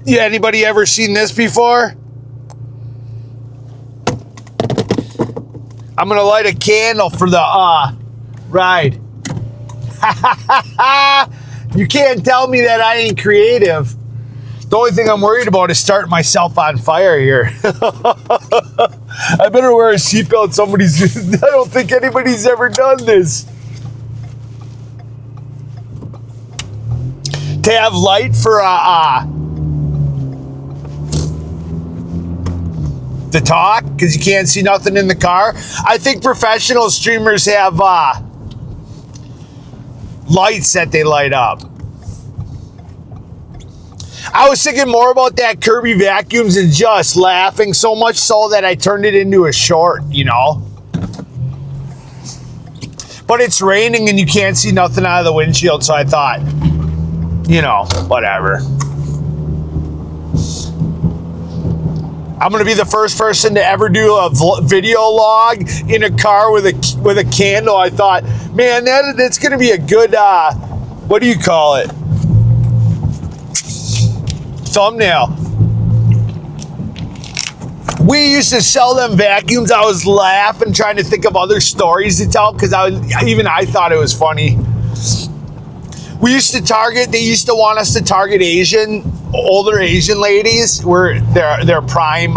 Yeah, anybody ever seen this before? I'm gonna light a candle for the ride. You can't tell me that I ain't creative. The only thing I'm worried about is starting myself on fire here. I better wear a seatbelt. I don't think anybody's ever done this. To have light for to talk because you can't see nothing in the car. I think professional streamers have lights that they light up. I was thinking more about that Kirby vacuums and just laughing so much so that I turned it into a short, you know. But it's raining and you can't see nothing out of the windshield, so I thought, you know, whatever. I'm gonna be the first person to ever do a video log in a car with a candle. I thought, man, that's gonna be a good what do you call it? Thumbnail. We used to sell them vacuums. I was laughing, trying to think of other stories to tell because I thought it was funny. We used to target. They used to want us to target older Asian ladies. Were their prime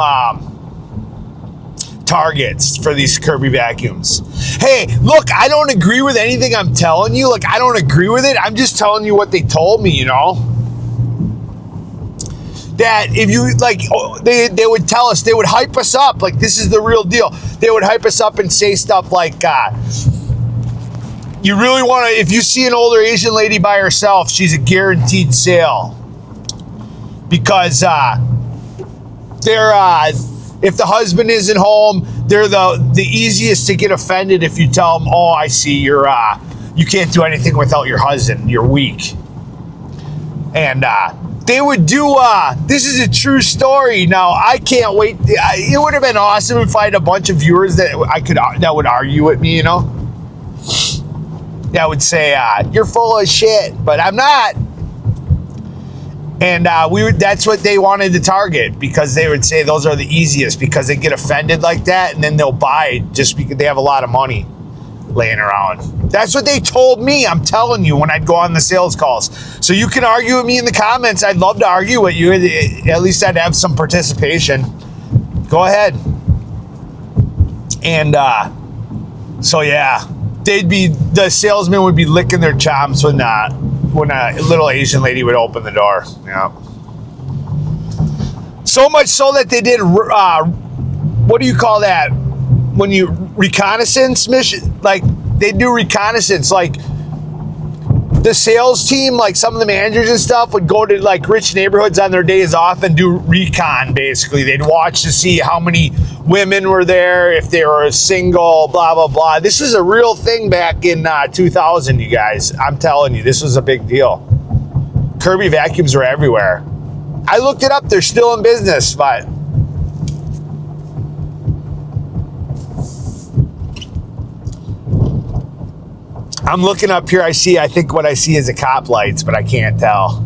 targets for these Kirby vacuums. Hey, look, I don't agree with anything I'm telling you. Like, I don't agree with it. I'm just telling you what they told me. You know. That if you, like, they would tell us, they would hype us up, like, this is the real deal. They would hype us up and say stuff like, you really want to, if you see an older Asian lady by herself, she's a guaranteed sale. Because if the husband isn't home, they're the easiest to get offended if you tell them, oh, I see, you can't do anything without your husband, you're weak. And, they would do, this is a true story. Now, I can't wait. It would have been awesome if I had a bunch of viewers that would argue with me, you know? That would say, you're full of shit, but I'm not. And that's what they wanted to target because they would say those are the easiest because they get offended like that and then they'll buy just because they have a lot of money laying around. That's what they told me. I'm telling you when I'd go on the sales calls. So you can argue with me in the comments. I'd love to argue with you. At least I'd have some participation. Go ahead. And so yeah, the salesman would be licking their chops when a little Asian lady would open the door. Yeah. So much so that they did what do you call that? When you reconnaissance mission, like they do reconnaissance, like the sales team, like some of the managers and stuff would go to like rich neighborhoods on their days off and do recon. Basically, they'd watch to see how many women were there, if they were single, blah blah blah. This is a real thing back in 2000, you guys. I'm telling you, this was a big deal. Kirby vacuums were everywhere. I looked it up; they're still in business, but. I'm looking up here. I think what I see is a cop lights, but I can't tell.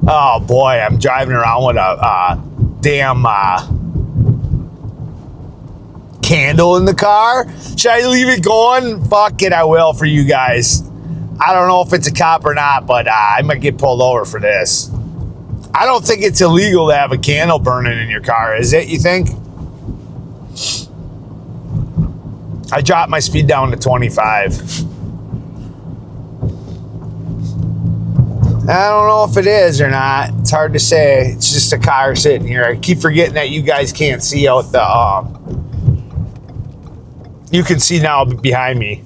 Oh boy, I'm driving around with a damn candle in the car. Should I leave it going? Fuck it, I will for you guys. I don't know if it's a cop or not, but I might get pulled over for this. I don't think it's illegal to have a candle burning in your car, is it, you think? I dropped my speed down to 25. I don't know if it is or not. It's hard to say. It's just a car sitting here. I keep forgetting that you guys can't see out the... you can see now behind me.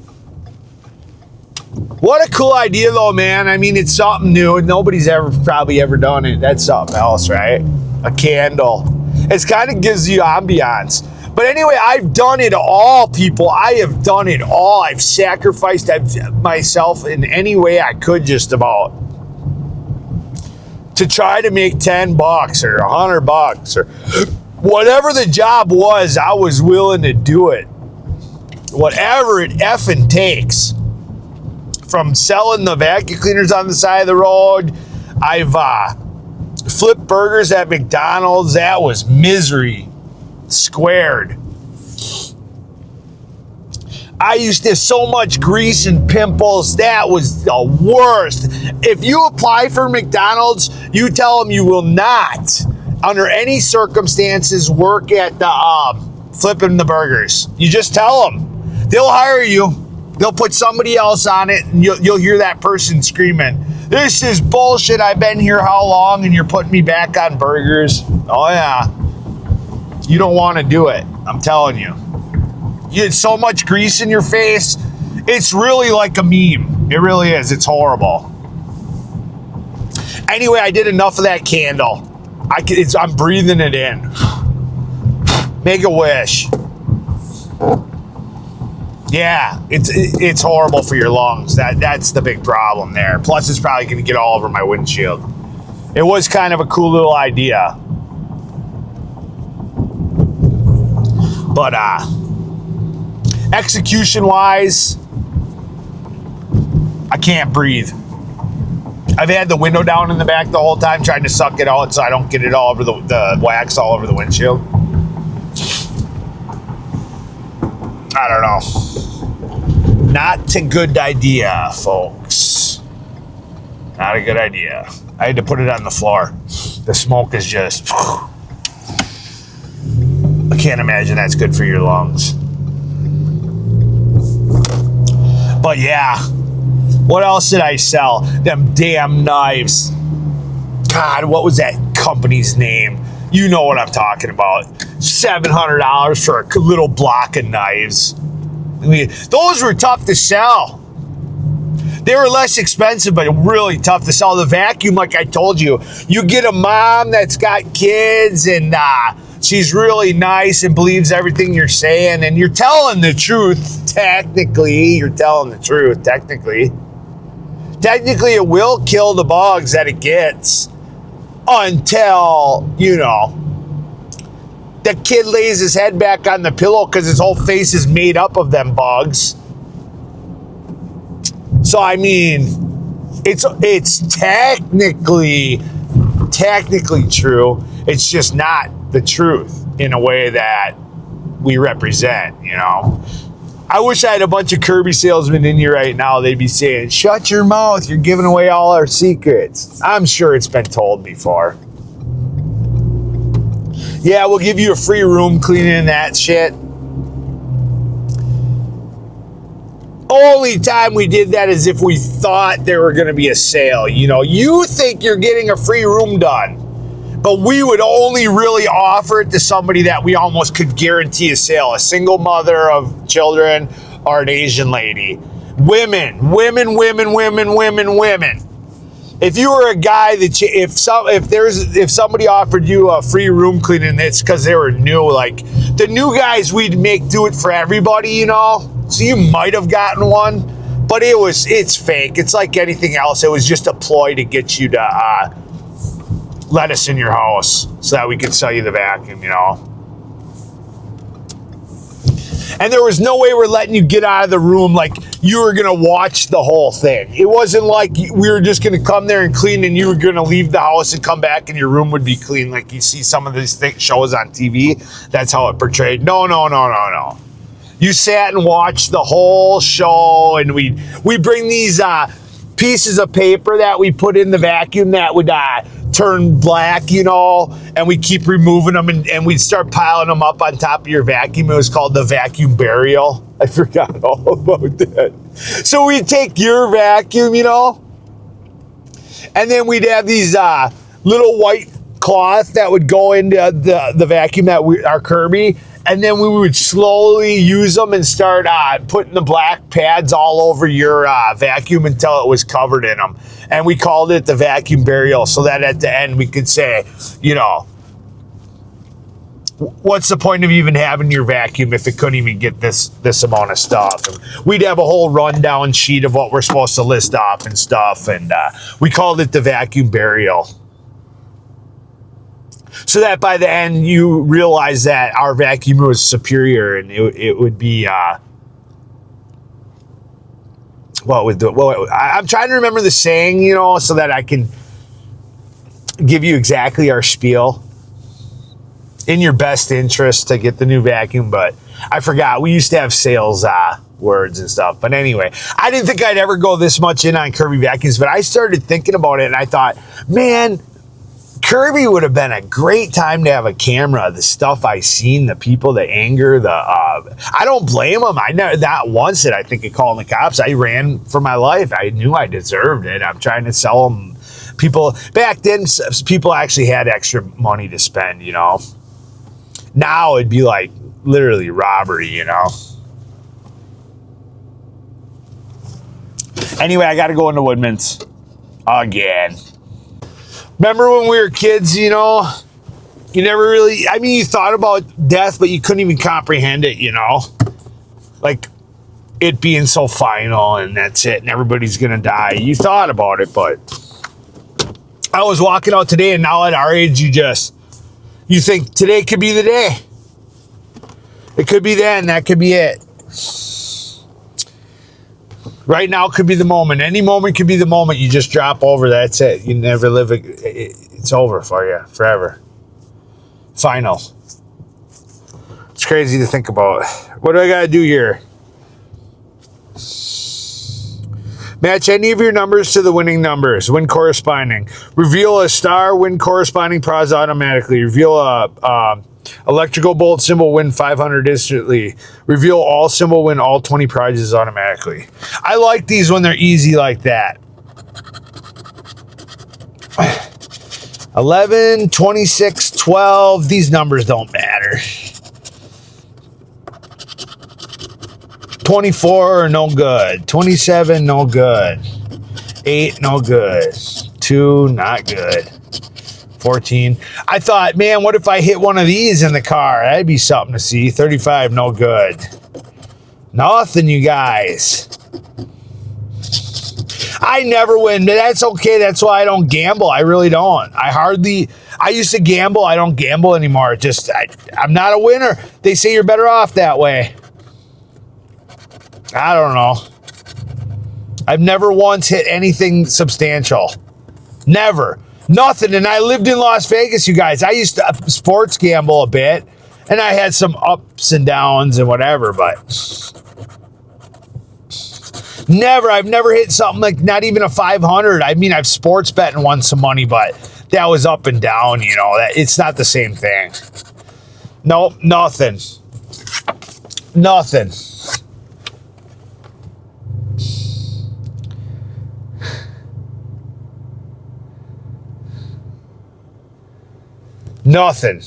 What a cool idea, though, man. I mean, it's something new. Nobody's probably ever done it. That's something else, right? A candle. It kind of gives you ambiance. But anyway, I've done it all, people. I have done it all. I've sacrificed myself in any way I could just about to try to make $10 or $100 or whatever the job was. I was willing to do it. Whatever it effing takes from selling the vacuum cleaners on the side of the road. I've flipped burgers at McDonald's. That was misery squared. I used to have so much grease and pimples. That was the worst. If you apply for McDonald's, you tell them you will not, under any circumstances, work at the flipping the burgers. You just tell them. They'll hire you. They'll put somebody else on it, and you'll hear that person screaming, "This is bullshit. I've been here how long, and you're putting me back on burgers?" Oh, yeah. You don't want to do it. I'm telling you. You had so much grease in your face. It's really like a meme. It really is. It's horrible. Anyway, I did enough of that candle. I'm breathing it in. Make a wish. Yeah, it's horrible for your lungs. That's the big problem there. Plus, it's probably going to get all over my windshield. It was kind of a cool little idea. But, execution-wise, I can't breathe. I've had the window down in the back the whole time, trying to suck it out so I don't get it all over the wax all over the windshield. I don't know. Not a good idea, folks. Not a good idea. I had to put it on the floor. The smoke is just... I can't imagine that's good for your lungs. But yeah, what else did I sell? Them damn knives. God, what was that company's name? You know what I'm talking about. $700 for a little block of knives. I mean, those were tough to sell. They were less expensive, but really tough to sell. The vacuum, like I told you, you get a mom that's got kids and she's really nice and believes everything you're saying, and you're telling the truth. Technically, you're telling the truth. Technically, it will kill the bugs that it gets until, you know, the kid lays his head back on the pillow because his whole face is made up of them bugs. So, I mean, it's technically true. It's just not the truth in a way that we represent, you know. I wish I had a bunch of Kirby salesmen in here right now. They'd be saying, "Shut your mouth. You're giving away all our secrets." I'm sure it's been told before. Yeah, we'll give you a free room cleaning and that shit. Only time we did that is if we thought there were going to be a sale. You know, you think you're getting a free room done. But we would only really offer it to somebody that we almost could guarantee a sale. A single mother of children or an Asian lady. Women. If you were a guy that if somebody offered you a free room cleaning, it's because they were new. Like the new guys, we'd make do it for everybody, you know. So you might have gotten one, but it's fake. It's like anything else. It was just a ploy to get you to let us in your house so that we could sell you the vacuum, you know. And there was no way we're letting you get out of the room like you were going to watch the whole thing. It wasn't like we were just going to come there and clean and you were going to leave the house and come back and your room would be clean like you see some of these shows on TV. That's how it portrayed. No. You sat and watched the whole show, and we bring these pieces of paper that we put in the vacuum that would turn black, you know, and we keep removing them, and we'd start piling them up on top of your vacuum. It was called the vacuum burial. I forgot all about that. So we'd take your vacuum, you know, and then we'd have these little white cloth that would go into the vacuum that our Kirby, and then we would slowly use them and start putting the black pads all over your vacuum until it was covered in them. And we called it the vacuum burial, so that at the end we could say, you know, what's the point of even having your vacuum if it couldn't even get this amount of stuff? And we'd have a whole rundown sheet of what we're supposed to list off and stuff, and we called it the vacuum burial. So that by the end you realize that our vacuum was superior, and it would be I'm trying to remember the saying, you know, so that I can give you exactly our spiel. In your best interest to get the new vacuum, but I forgot. We used to have sales words and stuff. But anyway, I didn't think I'd ever go this much in on Kirby vacuums, but I started thinking about it and I thought, man, Kirby would have been a great time to have a camera. The stuff I seen, the people, the anger, I don't blame them. I never, not once did I think of calling the cops. I ran for my life. I knew I deserved it. I'm trying to sell them. People back then, people actually had extra money to spend, you know. Now it'd be like literally robbery, you know. Anyway, I got to go into Woodman's again. Remember when we were kids, you know, you never really, I mean, you thought about death, but you couldn't even comprehend it, you know. Like it being so final and that's it and everybody's going to die. You thought about it, but I was walking out today and now at our age, you think today could be the day. It could be then. That could be it. Right now could be the moment. Any moment could be the moment. You just drop over. That's it. You never live. It's over for you forever. Final. It's crazy to think about. What do I got to do here? Match any of your numbers to the winning numbers. Win corresponding. Reveal a star. Win corresponding prize automatically. Reveal a electrical bolt symbol. Win 500 instantly. Reveal all symbol. Win all 20 prizes automatically. I like these when they're easy like that. 11, 26, 12. These numbers don't matter. 24, no good. 27, no good. 8, no good. 2, not good. 14. I thought, man, what if I hit one of these in the car? That'd be something to see. 35, no good. Nothing, you guys. I never win, but that's okay. That's why I don't gamble. I really don't. I used to gamble. I don't gamble anymore. I'm not a winner. They say you're better off that way. I don't know. I've never once hit anything substantial. Never. Nothing. And I lived in Las Vegas, you guys. I used to sports gamble a bit. And I had some ups and downs and whatever, but never. I've never hit something like not even a 500. I mean, I've sports bet and won some money, but that was up and down, you know. It's not the same thing. Nope, nothing. Nothing. Nothing.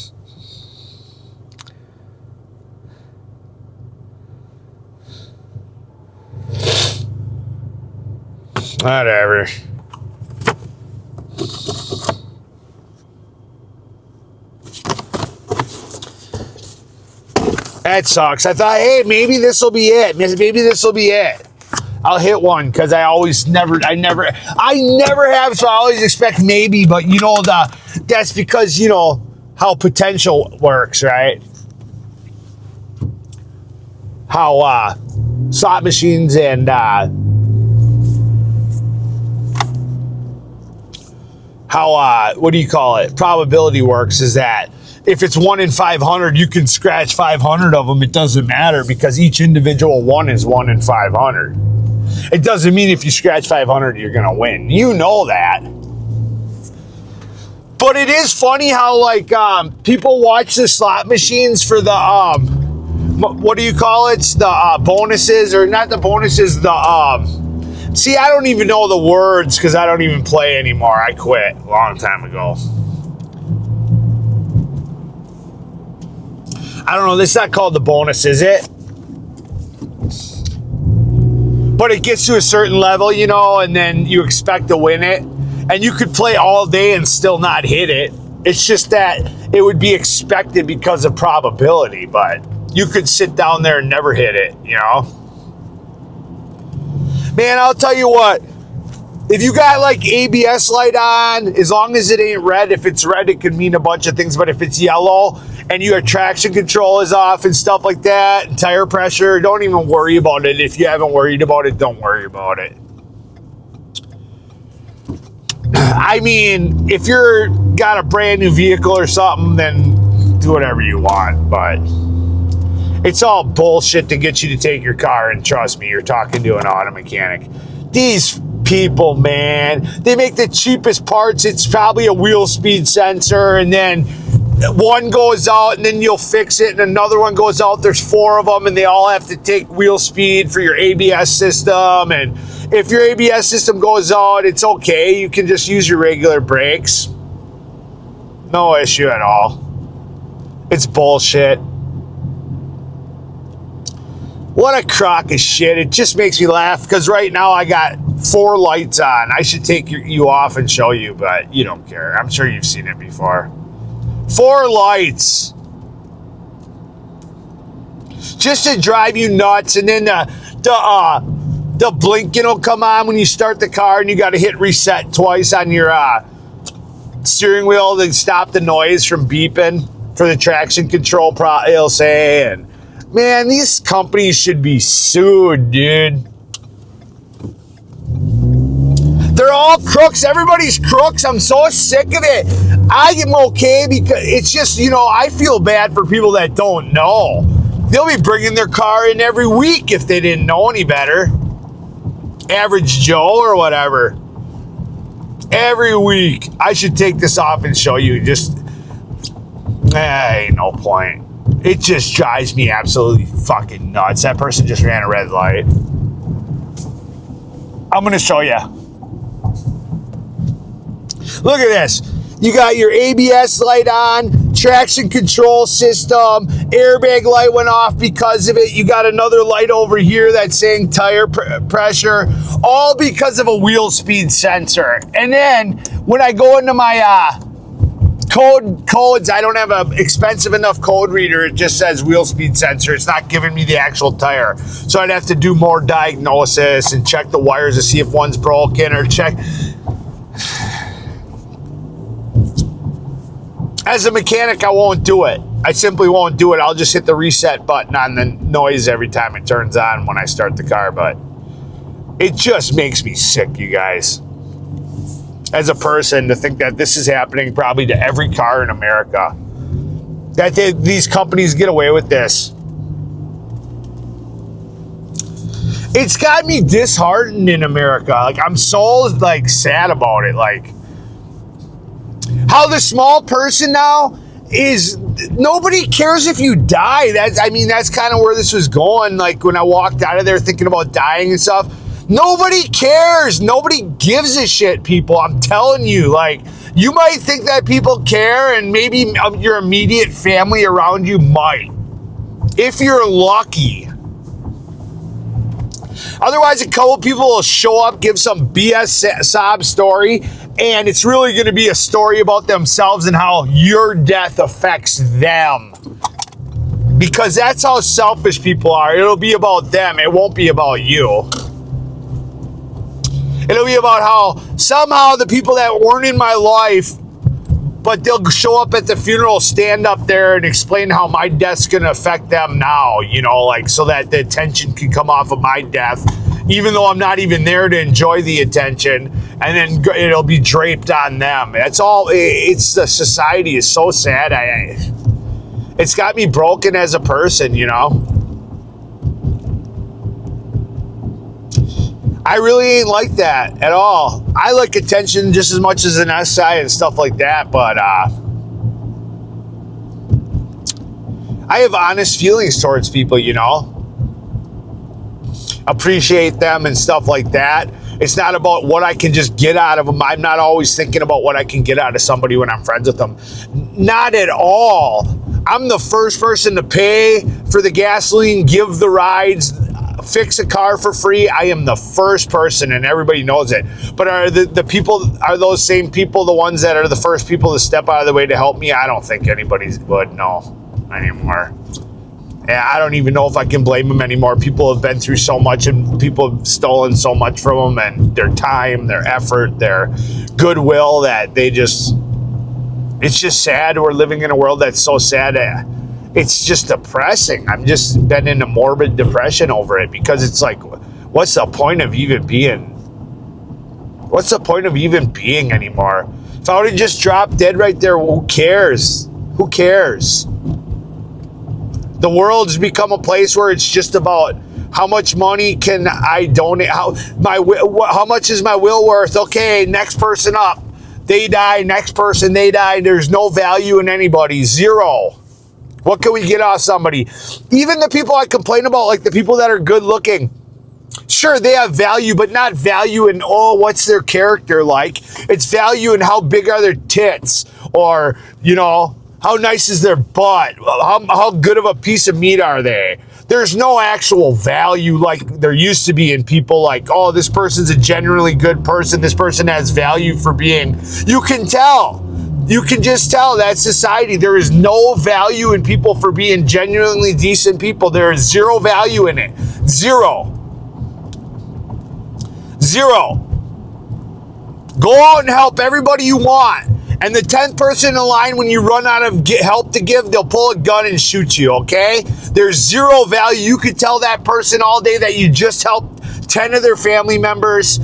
Whatever. That sucks. I thought, hey, maybe this will be it. Maybe this will be it. I'll hit one because I never have, so I always expect maybe, but you know, that's because, you know, how potential works, right? How slot machines and how what do you call it? Probability works is that if it's 1 in 500, you can scratch 500 of them. It doesn't matter because each individual one is 1 in 500. It doesn't mean if you scratch 500, you're going to win. You know that. But it is funny how, like, people watch the slot machines for the, what do you call it? The bonuses, or not the bonuses, see, I don't even know the words because I don't even play anymore. I quit a long time ago. I don't know. This is not called the bonus, is it? But it gets to a certain level, you know, and then you expect to win it. And you could play all day and still not hit it. It's just that it would be expected because of probability, but you could sit down there and never hit it, you know? Man, I'll tell you what. If you got like ABS light on, as long as it ain't red, if it's red, it could mean a bunch of things. But if it's yellow and your traction control is off and stuff like that, and tire pressure, don't even worry about it. If you haven't worried about it, don't worry about it. I mean, if you're got a brand new vehicle or something, then do whatever you want, but it's all bullshit to get you to take your car, and trust me, you're talking to an auto mechanic. These people, man, they make the cheapest parts. It's probably a wheel speed sensor, and then one goes out, and then you'll fix it, and another one goes out. There's 4 of them, and they all have to take wheel speed for your ABS system, and if your ABS system goes out, it's okay. You can just use your regular brakes. No issue at all. It's bullshit. What a crock of shit. It just makes me laugh because right now I got 4 lights on. I should take you off and show you, but you don't care. I'm sure you've seen it before. 4 lights. Just to drive you nuts, and then the blinking will come on when you start the car, and you got to hit reset twice on your steering wheel to stop the noise from beeping for the traction control. It'll say, and man, these companies should be sued, dude. They're all crooks. Everybody's crooks. I'm so sick of it. I am okay because it's just, I feel bad for people that don't know. They'll be bringing their car in every week if they didn't know any better. Average Joe or whatever. Every week. I should take this off and show you. Ain't no point. It just drives me absolutely fucking nuts. That person just ran a red light. I'm going to show you. Look at this. You got your ABS light on, traction control system, airbag light went off because of it. You got another light over here that's saying tire pressure, all because of a wheel speed sensor. And then when I go into my codes, I don't have an expensive enough code reader. It just says wheel speed sensor. It's not giving me the actual tire. So I'd have to do more diagnosis and check the wires to see if one's broken or check. As a mechanic, I won't do it. I simply won't do it. I'll just hit the reset button on the noise every time it turns on when I start the car. But it just makes me sick, you guys. As a person, to think that this is happening probably to every car in America. That these companies get away with this. It's got me disheartened in America. Like, I'm so, sad about it. How the small person now is, nobody cares if you die. That's kind of where this was going. Like, when I walked out of there thinking about dying and stuff, nobody cares. Nobody gives a shit, people. I'm telling you, you might think that people care, and maybe your immediate family around you might, if you're lucky. Otherwise, a couple people will show up, give some BS sob story, and it's really going to be a story about themselves and how your death affects them. Because that's how selfish people are. It'll be about them. It won't be about you. It'll be about how somehow the people that weren't in my life, but they'll show up at the funeral, stand up there and explain how my death's going to affect them now, so that the attention can come off of my death, even though I'm not even there to enjoy the attention, and then it'll be draped on them. That's all. The society is so sad. It's got me broken as a person, I really ain't like that at all. I like attention just as much as an SI and stuff like that, but I have honest feelings towards people, Appreciate them and stuff like that. It's not about what I can just get out of them. I'm not always thinking about what I can get out of somebody when I'm friends with them. Not at all. I'm the first person to pay for the gasoline, give the rides, fix a car for free. I am the first person, and everybody knows it. But are those same people the ones that are the first people to step out of the way to help me? I don't think anybody would know anymore. And I don't even know if I can blame them anymore. People have been through so much, and people have stolen so much from them, and their time, their effort, their goodwill, that they just, It's just sad. We're living in a world that's so sad. It's just depressing. I'm just been in a morbid depression over it because it's like, what's the point of even being? What's the point of even being anymore? If I would have just dropped dead right there, who cares? Who cares? The world's become a place where it's just about how much money can I donate? How much is my will worth? Okay, next person up. They die. Next person, they die. There's no value in anybody. Zero. What can we get out of somebody? Even the people I complain about, like the people that are good looking. Sure, they have value, but not value in, oh, what's their character like? It's value in how big are their tits, or, you know, how nice is their butt? How good of a piece of meat are they? There's no actual value like there used to be in people like, oh, this person's a genuinely good person. This person has value for being. You can tell. You can just tell that society. There is no value in people for being genuinely decent people. There is zero value in it. Zero. Zero. Go out and help everybody you want. And the 10th person in the line, when you run out of help to give, they'll pull a gun and shoot you, okay? There's zero value. You could tell that person all day that you just helped 10 of their family members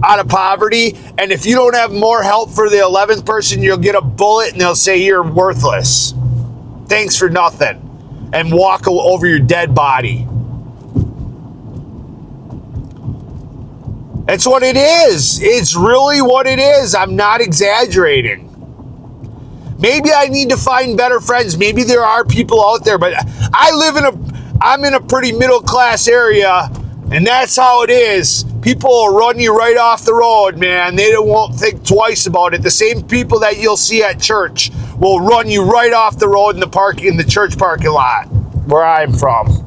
out of poverty. And if you don't have more help for the 11th person, you'll get a bullet and they'll say you're worthless. Thanks for nothing. And walk over your dead body. It's what it is. It's really what it is. I'm not exaggerating. Maybe I need to find better friends. Maybe there are people out there, but I'm in a pretty middle class area, and that's how it is. People will run you right off the road, man. They won't think twice about it. The same people that you'll see at church will run you right off the road in the church parking lot where I'm from.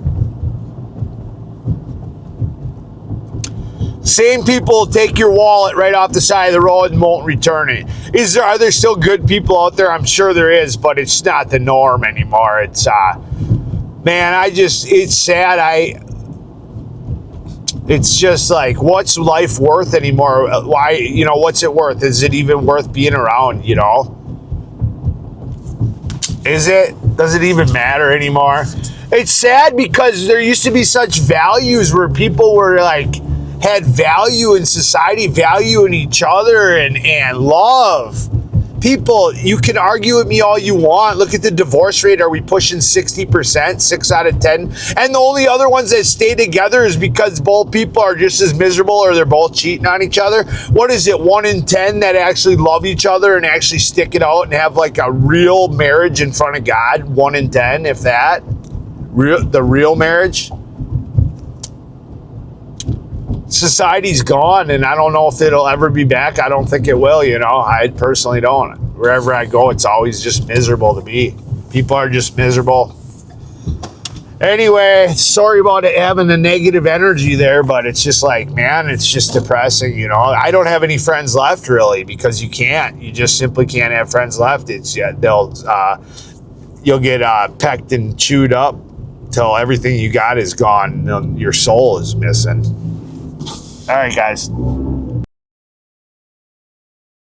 Same people will take your wallet right off the side of the road and won't return it. Are there still good people out there? I'm sure there is, but it's not the norm anymore. It's, man, it's sad. It's just like, what's life worth anymore? Why, what's it worth? Is it even worth being around, Is it? Does it even matter anymore? It's sad because there used to be such values where people were like, had value in society, value in each other, and love. People, you can argue with me all you want. Look at the divorce rate. Are we pushing 60%, 6 out of 10? And the only other ones that stay together is because both people are just as miserable or they're both cheating on each other. What is it, 1 in 10 that actually love each other and actually stick it out and have like a real marriage in front of God? 1 in 10, if that. The real marriage. Society's gone, and I don't know if it'll ever be back. I don't think it will, I personally don't. Wherever I go, it's always just miserable to be. People are just miserable. Anyway, sorry about it having the negative energy there, but it's just like, man, it's just depressing, I don't have any friends left, really, because you can't. You just simply can't have friends left. You'll get pecked and chewed up till everything you got is gone. Your soul is missing. All right, guys.